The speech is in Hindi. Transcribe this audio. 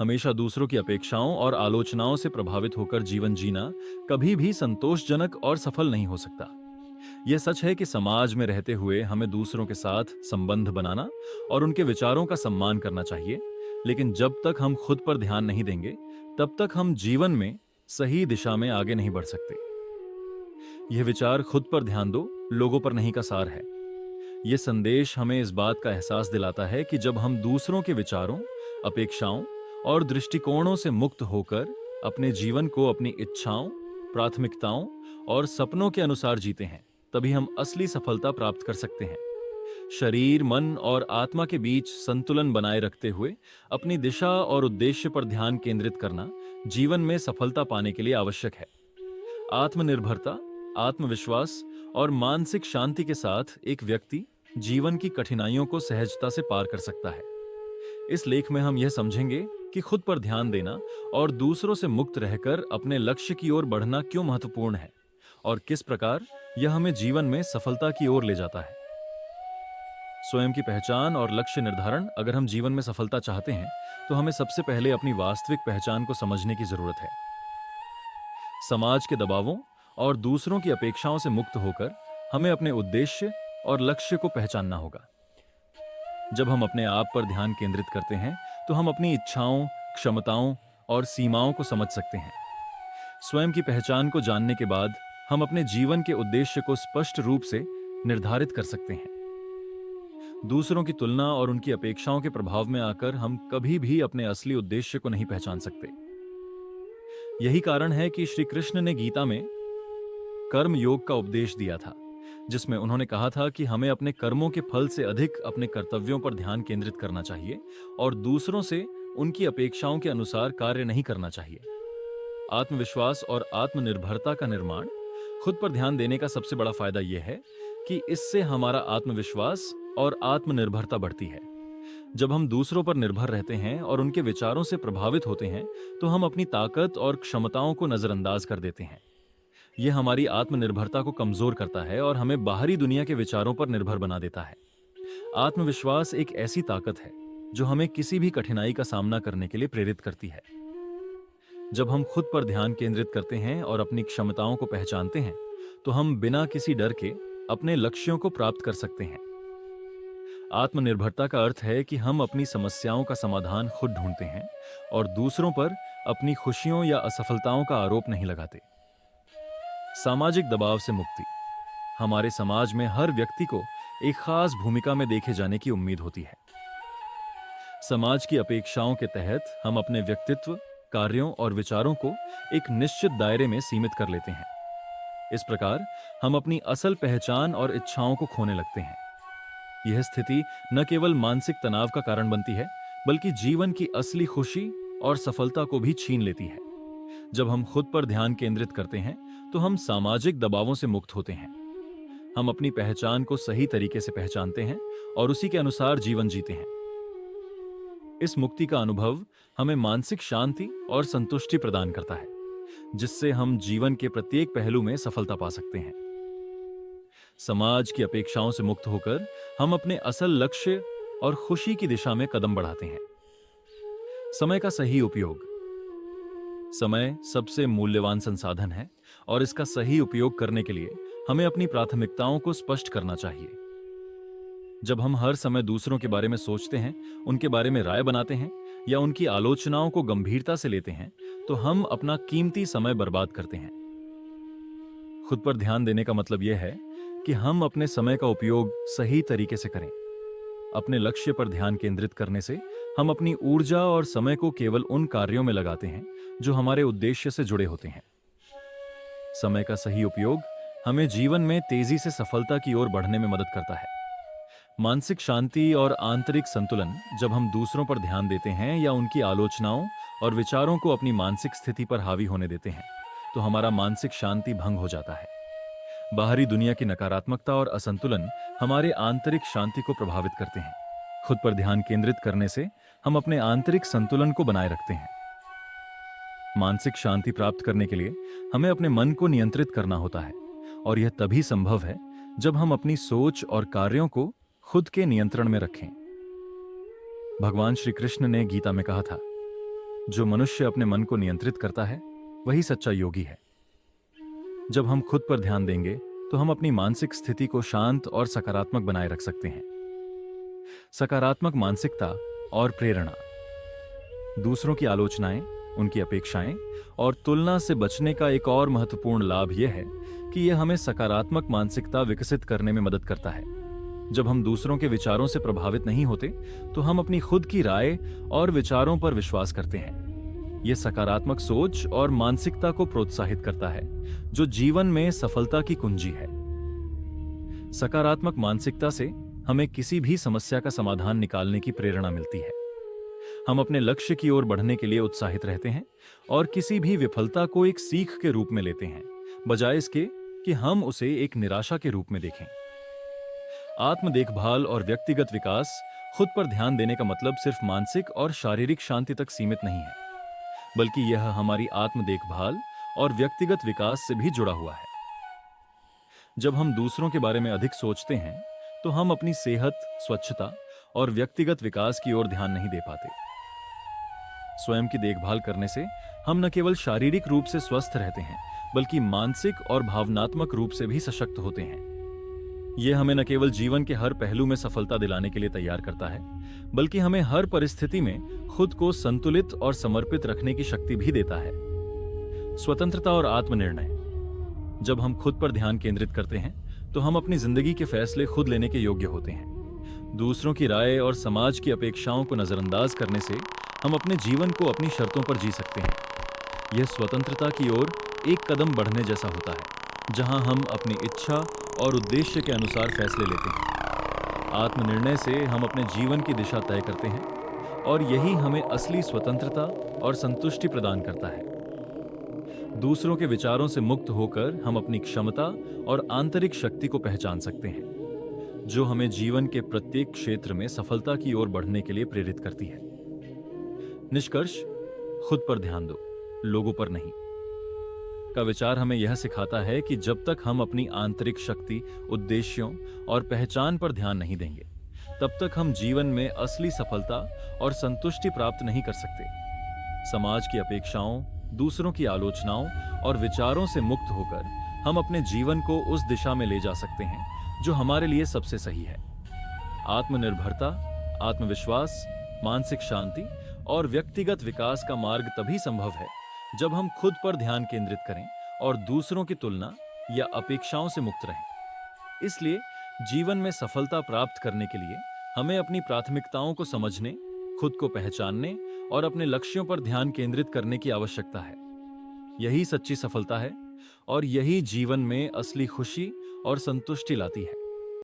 हमेशा दूसरों की अपेक्षाओं और आलोचनाओं से प्रभावित होकर जीवन जीना कभी भी संतोषजनक और सफल नहीं हो सकता। यह सच है कि समाज में रहते हुए हमें दूसरों के साथ संबंध बनाना और उनके विचारों का सम्मान करना चाहिए, लेकिन जब तक हम खुद पर ध्यान नहीं देंगे, तब तक हम जीवन में सही दिशा में आगे नहीं बढ़ सकते। यह विचार खुद पर ध्यान दो, लोगों पर नहीं का सार है। यह संदेश हमें इस बात का एहसास दिलाता है कि जब हम दूसरों के विचारों, अपेक्षाओं और दृष्टिकोणों से मुक्त होकर अपने जीवन को अपनी इच्छाओं, प्राथमिकताओं और सपनों के अनुसार जीते हैं, तभी हम असली सफलता प्राप्त कर सकते हैं। शरीर, मन और आत्मा के बीच संतुलन बनाए रखते हुए अपनी दिशा और उद्देश्य पर ध्यान केंद्रित करना जीवन में सफलता पाने के लिए आवश्यक है। आत्मनिर्भरता, आत्मविश्वास और मानसिक शांति के साथ एक व्यक्ति जीवन की कठिनाइयों को सहजता से पार कर सकता है। इस लेख में हम यह समझेंगे कि खुद पर ध्यान देना और दूसरों से मुक्त रहकर अपने लक्ष्य की ओर बढ़ना क्यों महत्वपूर्ण है और किस प्रकार यह हमें जीवन में सफलता की ओर ले जाता है। स्वयं की पहचान और लक्ष्य निर्धारण। अगर हम जीवन में सफलता चाहते हैं तो हमें सबसे पहले अपनी वास्तविक पहचान को समझने की जरूरत है। समाज के दबावों और दूसरों की अपेक्षाओं से मुक्त होकर हमें अपने उद्देश्य और लक्ष्य को पहचानना होगा। जब हम अपने आप पर ध्यान केंद्रित करते हैं तो हम अपनी इच्छाओं, क्षमताओं और सीमाओं को समझ सकते हैं। स्वयं की पहचान को जानने के बाद हम अपने जीवन के उद्देश्य को स्पष्ट रूप से निर्धारित कर सकते हैं। दूसरों की तुलना और उनकी अपेक्षाओं के प्रभाव में आकर हम कभी भी अपने असली उद्देश्य को नहीं पहचान सकते। यही कारण है कि श्री कृष्ण ने गीता में कर्म योग का उपदेश दिया था, जिसमें उन्होंने कहा था कि हमें अपने कर्मों के फल से अधिक अपने कर्तव्यों पर ध्यान केंद्रित करना चाहिए और दूसरों से उनकी अपेक्षाओं के अनुसार कार्य नहीं करना चाहिए। आत्मविश्वास और आत्मनिर्भरता का निर्माण। खुद पर ध्यान देने का सबसे बड़ा फायदा यह है कि इससे हमारा आत्मविश्वास और आत्मनिर्भरता बढ़ती है। जब हम दूसरों पर निर्भर रहते हैं और उनके विचारों से प्रभावित होते हैं तो हम अपनी ताकत और क्षमताओं को नजरअंदाज कर देते हैं। यह हमारी आत्मनिर्भरता को कमजोर करता है और हमें बाहरी दुनिया के विचारों पर निर्भर बना देता है। आत्मविश्वास एक ऐसी ताकत है जो हमें किसी भी कठिनाई का सामना करने के लिए प्रेरित करती है। जब हम खुद पर ध्यान केंद्रित करते हैं और अपनी क्षमताओं को पहचानते हैं तो हम बिना किसी डर के अपने लक्ष्यों को प्राप्त कर सकते हैं। आत्मनिर्भरता का अर्थ है कि हम अपनी समस्याओं का समाधान खुद ढूंढते हैं और दूसरों पर अपनी खुशियों या असफलताओं का आरोप नहीं लगाते। सामाजिक दबाव से मुक्ति। हमारे समाज में हर व्यक्ति को एक खास भूमिका में देखे जाने की उम्मीद होती है। समाज की अपेक्षाओं के तहत हम अपने व्यक्तित्व, कार्यों और विचारों को एक निश्चित दायरे में सीमित कर लेते हैं। इस प्रकार हम अपनी असल पहचान और इच्छाओं को खोने लगते हैं। यह स्थिति न केवल मानसिक तनाव का कारण बनती है, बल्कि जीवन की असली खुशी और सफलता को भी छीन लेती है। जब हम खुद पर ध्यान केंद्रित करते हैं तो हम सामाजिक दबावों से मुक्त होते हैं। हम अपनी पहचान को सही तरीके से पहचानते हैं और उसी के अनुसार जीवन जीते हैं। इस मुक्ति का अनुभव हमें मानसिक शांति और संतुष्टि प्रदान करता है, जिससे हम जीवन के प्रत्येक पहलू में सफलता पा सकते हैं। समाज की अपेक्षाओं से मुक्त होकर हम अपने असल लक्ष्य और खुशी की दिशा में कदम बढ़ाते हैं। समय का सही उपयोग। समय सबसे मूल्यवान संसाधन है और इसका सही उपयोग करने के लिए हमें अपनी प्राथमिकताओं को स्पष्ट करना चाहिए। जब हम हर समय दूसरों के बारे में सोचते हैं, उनके बारे में राय बनाते हैं या उनकी आलोचनाओं को गंभीरता से लेते हैं, तो हम अपना कीमती समय बर्बाद करते हैं। खुद पर ध्यान देने का मतलब यह है कि हम अपने समय का उपयोग सही तरीके से करें। अपने लक्ष्य पर ध्यान केंद्रित करने से हम अपनी ऊर्जा और समय को केवल उन कार्यों में लगाते हैं जो हमारे उद्देश्य से जुड़े होते हैं। समय का सही उपयोग हमें जीवन में तेजी से सफलता की ओर बढ़ने में मदद करता है। मानसिक शांति और आंतरिक संतुलन। जब हम दूसरों पर ध्यान देते हैं या उनकी आलोचनाओं और विचारों को अपनी मानसिक स्थिति पर हावी होने देते हैं तो हमारा मानसिक शांति भंग हो जाता है। बाहरी दुनिया की नकारात्मकता और असंतुलन हमारे आंतरिक शांति को प्रभावित करते हैं। खुद पर ध्यान केंद्रित करने से हम अपने आंतरिक संतुलन को बनाए रखते हैं। मानसिक शांति प्राप्त करने के लिए हमें अपने मन को नियंत्रित करना होता है और यह तभी संभव है जब हम अपनी सोच और कार्यों को खुद के नियंत्रण में रखें। भगवान श्री कृष्ण ने गीता में कहा था, जो मनुष्य अपने मन को नियंत्रित करता है वही सच्चा योगी है। जब हम खुद पर ध्यान देंगे तो हम अपनी मानसिक स्थिति को शांत और सकारात्मक बनाए रख सकते हैं। सकारात्मक मानसिकता और प्रेरणा। दूसरों की आलोचनाएं, उनकी अपेक्षाएं और तुलना से बचने का एक और महत्वपूर्ण लाभ यह है कि यह हमें सकारात्मक मानसिकता विकसित करने में मदद करता है। जब हम दूसरों के विचारों से प्रभावित नहीं होते तो हम अपनी खुद की राय और विचारों पर विश्वास करते हैं। यह सकारात्मक सोच और मानसिकता को प्रोत्साहित करता है, जो जीवन में सफलता की कुंजी है। सकारात्मक मानसिकता से हमें किसी भी समस्या का समाधान निकालने की प्रेरणा मिलती है। हम अपने लक्ष्य की ओर बढ़ने के लिए उत्साहित रहते हैं और किसी भी विफलता को एक सीख के रूप में लेते हैं, बजाय इसके कि हम उसे एक निराशा के रूप में देखें। आत्म देखभाल और व्यक्तिगत विकास। खुद पर ध्यान देने का मतलब सिर्फ मानसिक और शारीरिक शांति तक सीमित नहीं है, बल्कि यह हमारी आत्म देखभाल और व्यक्तिगत विकास से भी जुड़ा हुआ है। जब हम दूसरों के बारे में अधिक सोचते हैं तो हम अपनी सेहत, स्वच्छता और व्यक्तिगत विकास की ओर ध्यान नहीं दे पाते। स्वयं की देखभाल करने से हम न केवल शारीरिक रूप से स्वस्थ रहते हैं, बल्कि मानसिक और भावनात्मक रूप से भी सशक्त होते हैं। यह हमें न केवल जीवन के हर पहलू में सफलता दिलाने के लिए तैयार करता है, बल्कि हमें हर परिस्थिति में खुद को संतुलित और समर्पित रखने की शक्ति भी देता है। स्वतंत्रता और आत्मनिर्णय। जब हम खुद पर ध्यान केंद्रित करते हैं तो हम अपनी जिंदगी के फैसले खुद लेने के योग्य होते हैं। दूसरों की राय और समाज की अपेक्षाओं को नजरअंदाज करने से हम अपने जीवन को अपनी शर्तों पर जी सकते हैं। यह स्वतंत्रता की ओर एक कदम बढ़ने जैसा होता है, जहां हम अपनी इच्छा और उद्देश्य के अनुसार फैसले लेते हैं। आत्मनिर्णय से हम अपने जीवन की दिशा तय करते हैं और यही हमें असली स्वतंत्रता और संतुष्टि प्रदान करता है। दूसरों के विचारों से मुक्त होकर हम अपनी क्षमता और आंतरिक शक्ति को पहचान सकते हैं, जो हमें जीवन के प्रत्येक क्षेत्र में सफलता की ओर बढ़ने के लिए प्रेरित करती है। निष्कर्ष, खुद पर ध्यान दो, लोगों पर नहीं का विचार हमें यह सिखाता है कि जब तक हम अपनी आंतरिक शक्ति, उद्देश्यों और पहचान पर ध्यान नहीं देंगे, तब तक हम जीवन में असली सफलता और संतुष्टि प्राप्त नहीं कर सकते। समाज की अपेक्षाओं, दूसरों की आलोचनाओं और विचारों से मुक्त होकर हम अपने जीवन को उस दिशा में ले जा सकते हैं जो हमारे लिए सबसे सही है। आत्मनिर्भरता, आत्मविश्वास, मानसिक शांति और व्यक्तिगत विकास का मार्ग तभी संभव है जब हम खुद पर ध्यान केंद्रित करें और दूसरों की तुलना या अपेक्षाओं से मुक्त रहें। इसलिए जीवन में सफलता प्राप्त करने के लिए हमें अपनी प्राथमिकताओं को समझने, खुद को पहचानने और अपने लक्ष्यों पर ध्यान केंद्रित करने की आवश्यकता है। यही सच्ची सफलता है और यही जीवन में असली खुशी और संतुष्टि लाती है।